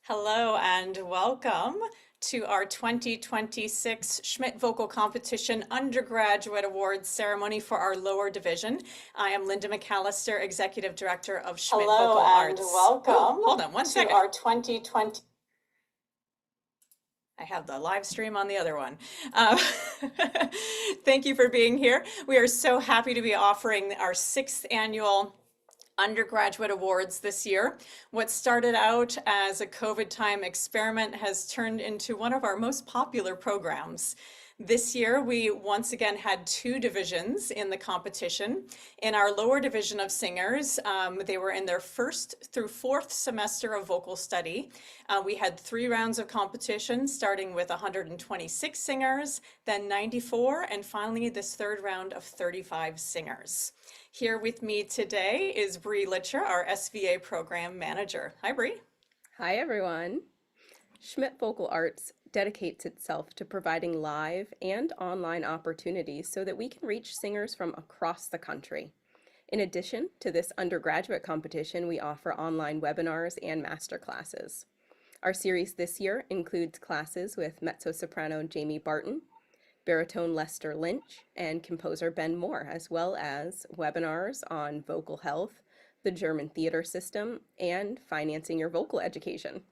Hello and welcome to our 2026 Schmidt Vocal Competition Undergraduate Awards ceremony for our lower division. I am Linda McAllister, Executive Director of Schmidt Hello Vocal and Arts. welcome Hold on one to second. our 2020. I have the live stream on the other one. Uh, Thank you for being here. We are so happy to be offering our sixth annual undergraduate awards this year. What started out as a COVID time experiment has turned into one of our most popular programs. This year, we once again had two divisions in the competition. In our lower division of singers, they were in their first through fourth semester of vocal study. We had 3 rounds of competition, starting with 126 singers, then 94, and finally this third round of 35 singers. Here with me today is Bree Litcher, our SVA program manager. Hi, Bree. Hi, everyone. Schmidt Vocal Arts dedicates itself to providing live and online opportunities so that we can reach singers from across the country. In addition to this undergraduate competition, we offer online webinars and master classes. Our series this year includes classes with mezzo-soprano Jamie Barton, baritone Lester Lynch, and composer Ben Moore, as well as webinars on vocal health, the German theater system, and financing your vocal education.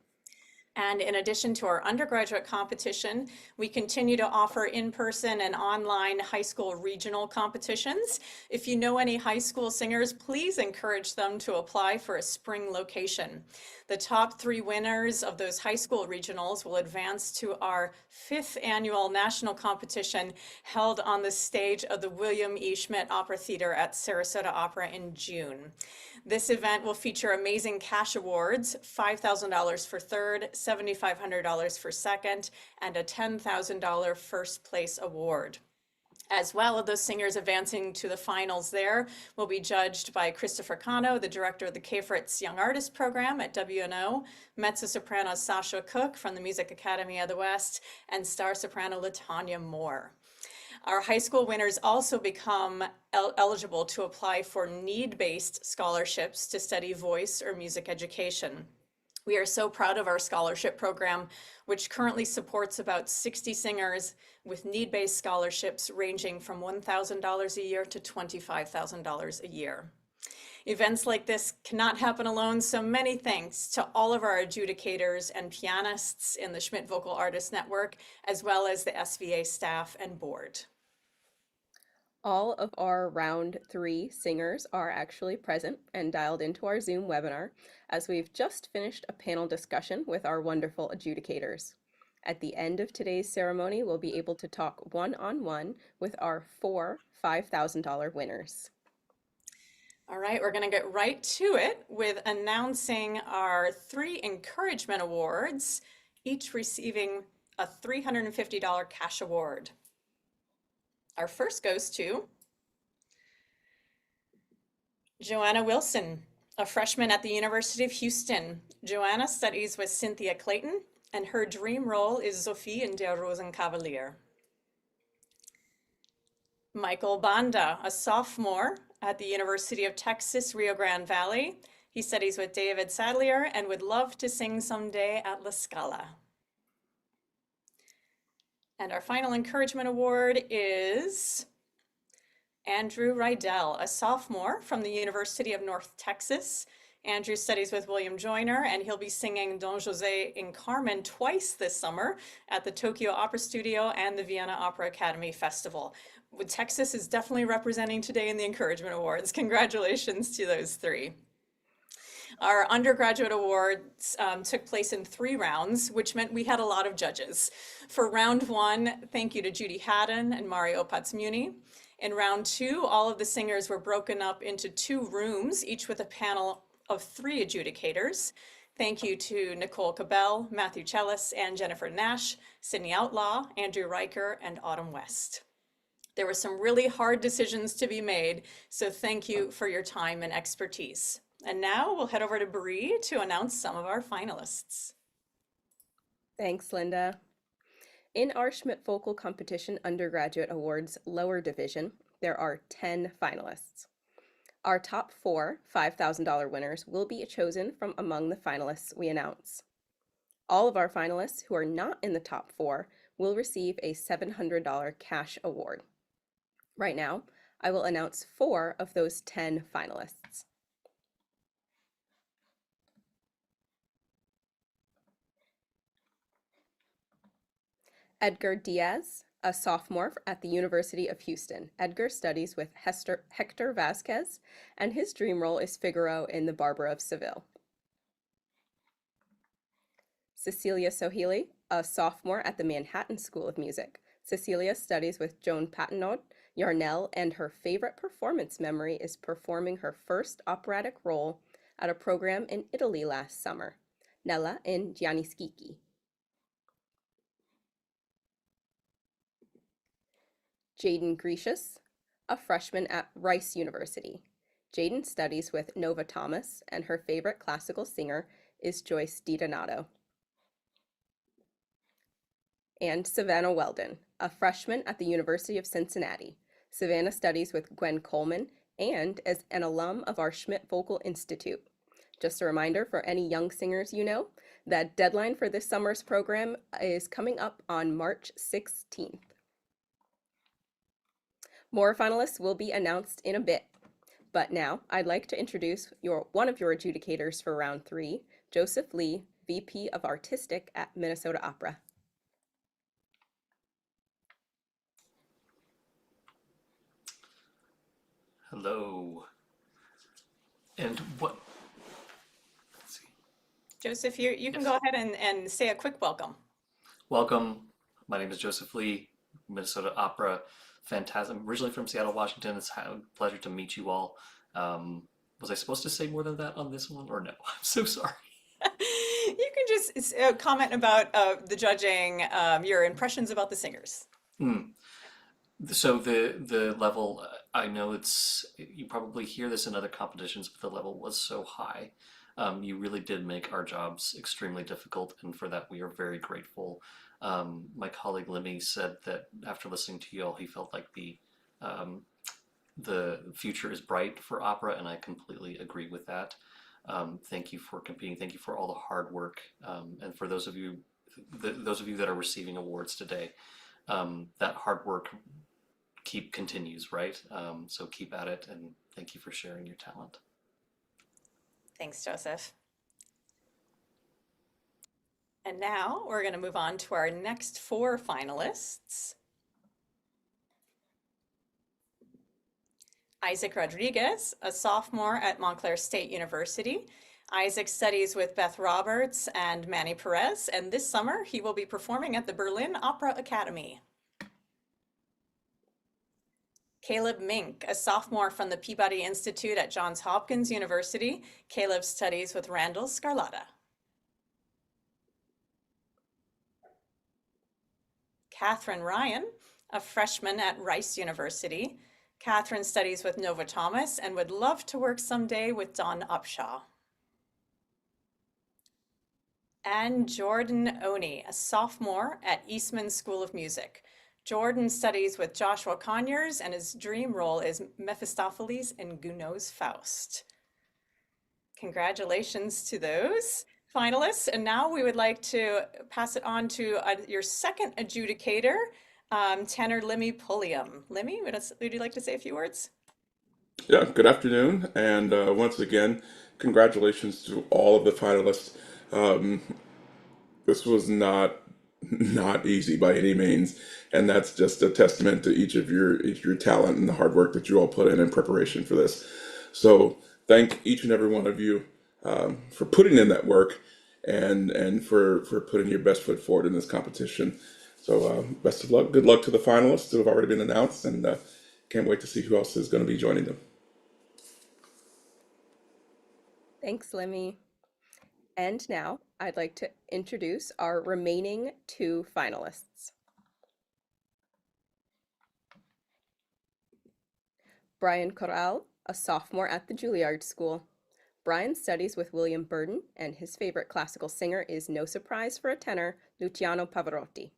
And in addition to our undergraduate competition, we continue to offer in-person and online high school regional competitions. If you know any high school singers, please encourage them to apply for a spring location. The top 3 winners of those high school regionals will advance to our 5th annual national competition held on the stage of the William E. Schmidt Opera Theater at Sarasota Opera in June. This event will feature amazing cash awards, $5,000 for third, $7,500 for second, and a $10,000 first place award. As well, those singers advancing to the finals there will be judged by Christopher Cano, the director of the K. Fritz Young Artist Program at WNO, mezzo-soprano Sasha Cook from the Music Academy of the West, and star soprano LaTanya Moore. Our high school winners also become eligible to apply for need-based scholarships to study voice or music education. We are so proud of our scholarship program, which currently supports about 60 singers with need-based scholarships ranging from $1,000 a year to $25,000 a year. Events like this cannot happen alone, so many thanks to all of our adjudicators and pianists in the Schmidt Vocal Artists Network, as well as the SVA staff and board. All of our round 3 singers are actually present and dialed into our Zoom webinar, as we've just finished a panel discussion with our wonderful adjudicators. At the end of today's ceremony, we'll be able to talk one-on-one with our 4 $5,000 winners. All right, we're going to get right to it with announcing our 3 encouragement awards, each receiving a $350 cash award. Our first goes to Joanna Wilson, a freshman at the University of Houston. Joanna studies with Cynthia Clayton, and her dream role is Sophie in Der Rosenkavalier. Michael Banda, a sophomore at the University of Texas, Rio Grande Valley. He studies with David Sadlier and would love to sing someday at La Scala. And our final encouragement award is Andrew Rydell, a sophomore from the University of North Texas. Andrew studies with William Joyner, and he'll be singing Don José in Carmen twice this summer at the Tokyo Opera Studio and the Vienna Opera Academy Festival. Texas is definitely representing today in the encouragement awards. Congratulations to those 3. Our undergraduate awards took place in 3 rounds, which meant we had a lot of judges. For round 1, thank you to Judy Haddon and Mario Patsmuni. In round 2, all of the singers were broken up into 2 rooms, each with a panel of 3 adjudicators. Thank you to Nicole Cabell, Matthew Chellis, and Jennifer Nash, Sydney Outlaw, Andrew Riker, and Autumn West. There were some really hard decisions to be made, so thank you for your time and expertise. And now we'll head over to Bree to announce some of our finalists. Thanks, Linda. In our Schmidt Vocal Competition Undergraduate Awards lower division, there are 10 finalists. Our top 4 $5,000 winners will be chosen from among the finalists we announce. All of our finalists who are not in the top 4 will receive a $700 cash award. Right now, I will announce 4 of those 10 finalists. Edgar Diaz, a sophomore at the University of Houston. Edgar studies with Hector Vasquez, and his dream role is Figaro in The Barber of Seville. Cecilia Sohili, a sophomore at the Manhattan School of Music. Cecilia studies with Joan Patinot Yarnell, and her favorite performance memory is performing her first operatic role at a program in Italy last summer, Nella in Gianni Schicchi. Jaden Grecius, a freshman at Rice University. Jaden studies with Nova Thomas, and her favorite classical singer is Joyce DiDonato. And Savannah Weldon, a freshman at the University of Cincinnati. Savannah studies with Gwen Coleman and is an alum of our Schmidt Vocal Institute. Just a reminder for any young singers you know, that deadline for this summer's program is coming up on March 16th. More finalists will be announced in a bit, but now I'd like to introduce one of your adjudicators for round 3, Joseph Lee, VP of Artistic at Minnesota Opera. Hello. And what? Let's see. Joseph, you can go ahead and say a quick welcome. Welcome. My name is Joseph Lee, Minnesota Opera. Fantastic. I'm originally from Seattle, Washington. It's a pleasure to meet you all. Was I supposed to say more than that on this one, or no? I'm so sorry. You can just comment about the judging, your impressions about the singers. So the level, I know you probably hear this in other competitions, but the level was so high. You really did make our jobs extremely difficult, and for that we are very grateful. My colleague Lemmy said that after listening to you all, he felt like the future is bright for opera, and I completely agree with that. Thank you for competing. Thank you for all the hard work, and for those of you that are receiving awards today, that hard work continues, right? So keep at it, and thank you for sharing your talent. Thanks, Joseph. And now we're going to move on to our next 4 finalists. Isaac Rodriguez, a sophomore at Montclair State University. Isaac studies with Beth Roberts and Manny Perez, and this summer he will be performing at the Berlin Opera Academy. Caleb Mink, a sophomore from the Peabody Institute at Johns Hopkins University. Caleb studies with Randall Scarlatta. Catherine Ryan, a freshman at Rice University. Catherine studies with Nova Thomas and would love to work someday with Don Upshaw. And Jordan Oney, a sophomore at Eastman School of Music. Jordan studies with Joshua Conyers, and his dream role is Mephistopheles in Gounod's Faust. Congratulations to those finalists. And now we would like to pass it on to your second adjudicator, tenor Lemmy Pulliam. Lemmy, would you like to say a few words? Yeah, good afternoon, and once again, congratulations to all of the finalists. This was not easy by any means, and that's just a testament to each of your talent and the hard work that you all put in preparation for this. So thank each and every one of you for putting in that work and for putting your best foot forward in this competition. So best of luck. Good luck to the finalists who have already been announced, and can't wait to see who else is going to be joining them. Thanks, Lemmy. And now I'd like to introduce our remaining 2 finalists. Brian Corral, a sophomore at the Juilliard School. Brian studies with William Burden, and his favorite classical singer is, no surprise for a tenor, Luciano Pavarotti.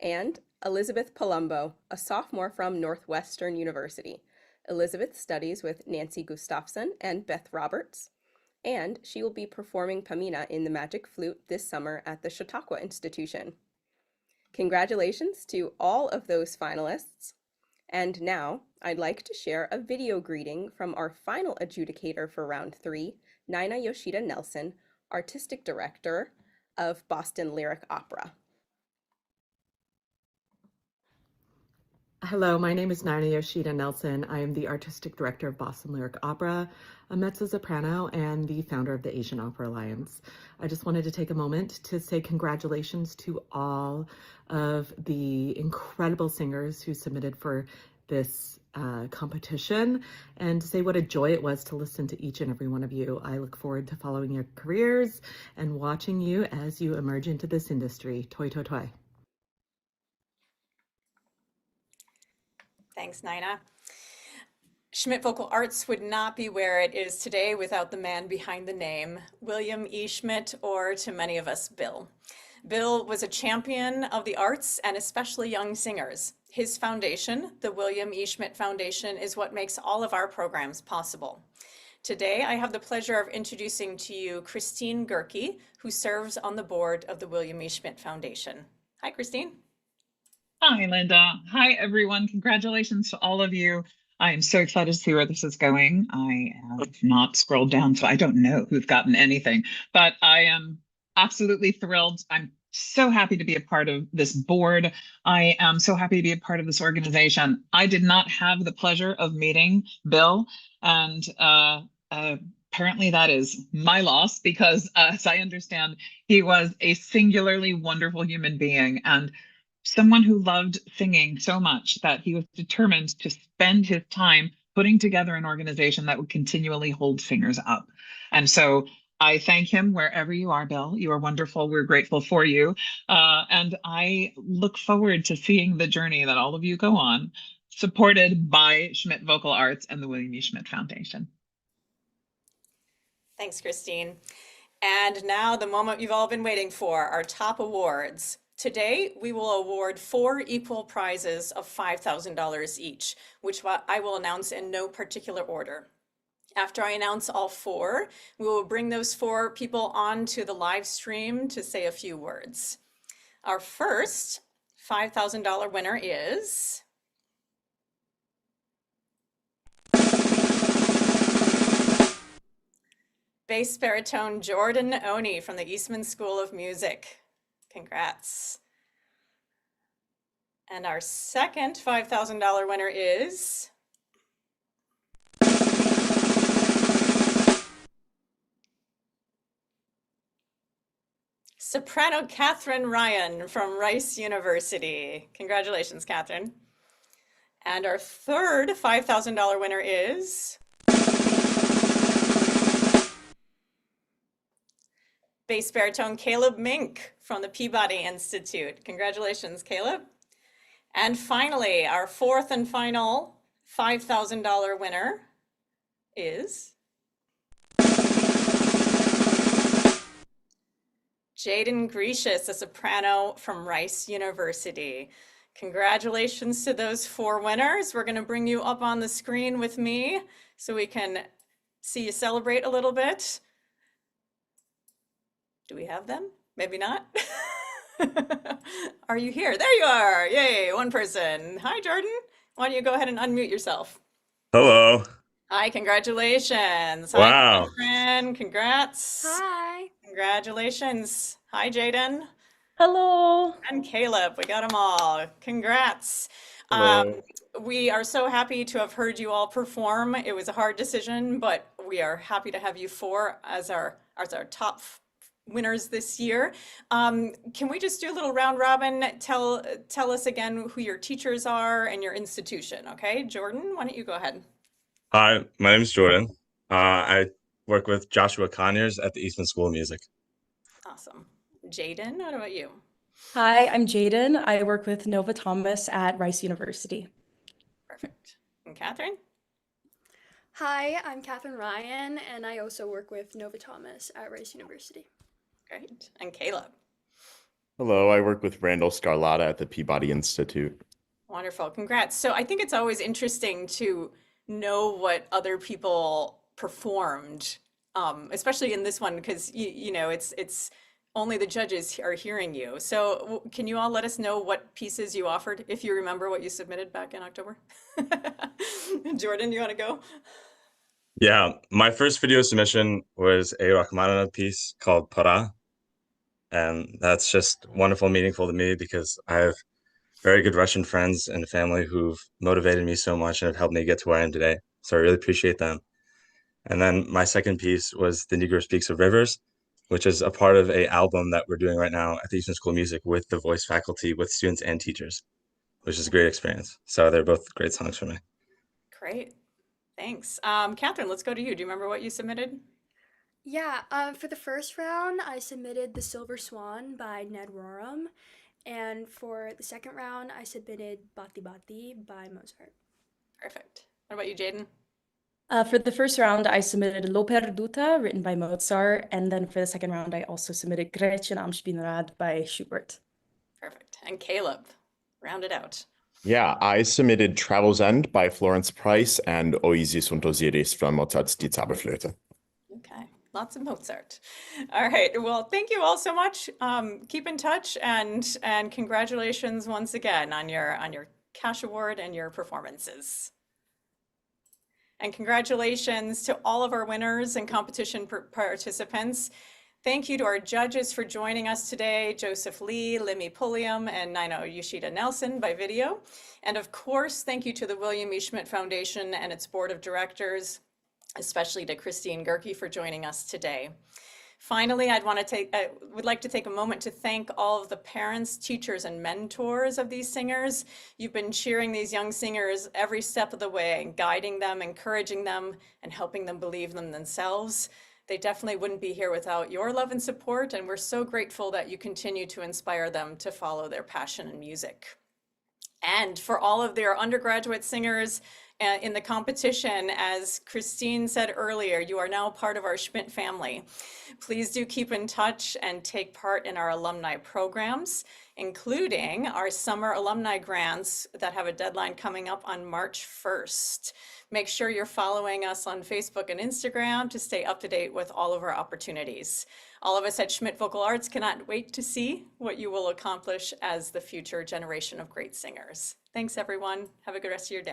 And Elizabeth Palumbo, a sophomore from Northwestern University. Elizabeth studies with Nancy Gustafson and Beth Roberts. and she will be performing Pamina in the Magic Flute this summer at the Chautauqua Institution. Congratulations to all of those finalists. And now I'd like to share a video greeting from our final adjudicator for round 3, Nina Yoshida Nelson, Artistic Director of Boston Lyric Opera. Hello, my name is Nina Yoshida Nelson. I am the Artistic Director of Boston Lyric Opera, a mezzo-soprano, and the founder of the Asian Opera Alliance. I just wanted to take a moment to say congratulations to all of the incredible singers who submitted for this competition, and to say what a joy it was to listen to each and every one of you. I look forward to following your careers and watching you as you emerge into this industry. Toi, toi, toi. Thanks, Nina. Schmidt Vocal Arts would not be where it is today without the man behind the name, William E. Schmidt, or to many of us, Bill. Bill was a champion of the arts and especially young singers. His foundation, the William E. Schmidt Foundation, is what makes all of our programs possible. Today, I have the pleasure of introducing to you Christine Gerke, who serves on the board of the William E. Schmidt Foundation. Hi, Christine. Hi, Linda. Hi, everyone. Congratulations to all of you. I am so excited to see where this is going. I have not scrolled down, so I don't know who's gotten anything, but I am absolutely thrilled. I'm so happy to be a part of this board. I am so happy to be a part of this organization. I did not have the pleasure of meeting Bill, and apparently that is my loss because, as I understand, he was a singularly wonderful human being and someone who loved singing so much that he was determined to spend his time putting together an organization that would continually hold singers up. And so I thank him wherever you are, Bill. You are wonderful. We're grateful for you. And I look forward to seeing the journey that all of you go on, supported by Schmidt Vocal Arts and the William E. Schmidt Foundation. Thanks, Christine. And now the moment you've all been waiting for, our top awards. Today, we will award 4 equal prizes of $5,000 each, which I will announce in no particular order. After I announce all 4, we will bring those 4 people onto the live stream to say a few words. Our first $5,000 winner is bass baritone Jordan Oni from the Eastman School of Music. Congrats. And our second $5,000 winner is soprano Catherine Ryan from Rice University. Congratulations, Catherine. And our third $5,000 winner is bass baritone Caleb Mink from the Peabody Institute. Congratulations, Caleb. And finally, our fourth and final $5,000 winner is Jaden Grecius, a soprano from Rice University. Congratulations to those 4 winners. We're going to bring you up on the screen with me so we can see you celebrate a little bit. Do we have them? Maybe not. Are you here? There you are. Yay, one person. Hi, Jordan. Why don't you go ahead and unmute yourself? Hello. Hi, congratulations. Wow. Hi, Catherine. Congrats. Hi. Congratulations. Hi, Jaden. Hello. And Caleb. We got them all. Congrats. Hello. We are so happy to have heard you all perform. It was a hard decision, but we are happy to have you 4 as our top winners this year. Can we just do a little round robin? Tell us again who your teachers are and your institution, okay? Jordan, why don't you go ahead? Hi, my name is Jordan. I work with Joshua Conyers at the Eastman School of Music. Awesome. Jaden, what about you? Hi, I'm Jaden. I work with Nova Thomas at Rice University. Perfect. And Catherine? Hi, I'm Catherine Ryan, and I also work with Nova Thomas at Rice University. Great. And Caleb? Hello, I work with Randall Scarlatta at the Peabody Institute. Wonderful. Congrats. So I think it's always interesting to know what other people performed especially in this one, because you know, it's only the judges are hearing you. So can you all let us know what pieces you offered, if you remember what you submitted back in October? Jordan, you want to go? Yeah, my first video submission was a Rachmaninoff piece called Para, and that's just wonderful, meaningful to me because I have very good Russian friends and family who've motivated me so much and have helped me get to where I am today. So I really appreciate them. And then my second piece was The Negro Speaks of Rivers, which is a part of a album that we're doing right now at the Eastman School of Music with the voice faculty, with students and teachers, which is a great experience. So they're both great songs for me. Great, thanks. Catherine, let's go to you. Do you remember what you submitted? Yeah, for the first round, I submitted The Silver Swan by Ned Rorem. And for the second round, I submitted Batti Batti by Mozart. Perfect. What about you, Jaden? For the first round, I submitted L'O Perduta, written by Mozart, and then for the second round, I also submitted Gretchen am Spinnrad by Schubert. Perfect. And Caleb, round it out. Yeah, I submitted Travel's End by Florence Price and Oasis und Osiris from Mozart's Die Zauberflöte. Okay, lots of Mozart. All right, well, thank you all so much. Keep in touch, and congratulations once again on your cash award and your performances. And congratulations to all of our winners and competition participants. Thank you to our judges for joining us today, Joseph Lee, Limi Pulliam, and Naino Yoshida Nelson by video. And of course, thank you to the William E. Schmidt Foundation and its board of directors, especially to Christine Gerke for joining us today. Finally, I would like to take a moment to thank all of the parents, teachers, and mentors of these singers. You've been cheering these young singers every step of the way and guiding them, encouraging them, and helping them believe in themselves. They definitely wouldn't be here without your love and support, and we're so grateful that you continue to inspire them to follow their passion in music. And for all of their undergraduate singers in the competition, as Christine said earlier, you are now part of our Schmidt family. Please do keep in touch and take part in our alumni programs, including our summer alumni grants that have a deadline coming up on March 1st. Make sure you're following us on Facebook and Instagram to stay up to date with all of our opportunities. All of us at Schmidt Vocal Arts cannot wait to see what you will accomplish as the future generation of great singers. Thanks, everyone. Have a good rest of your day.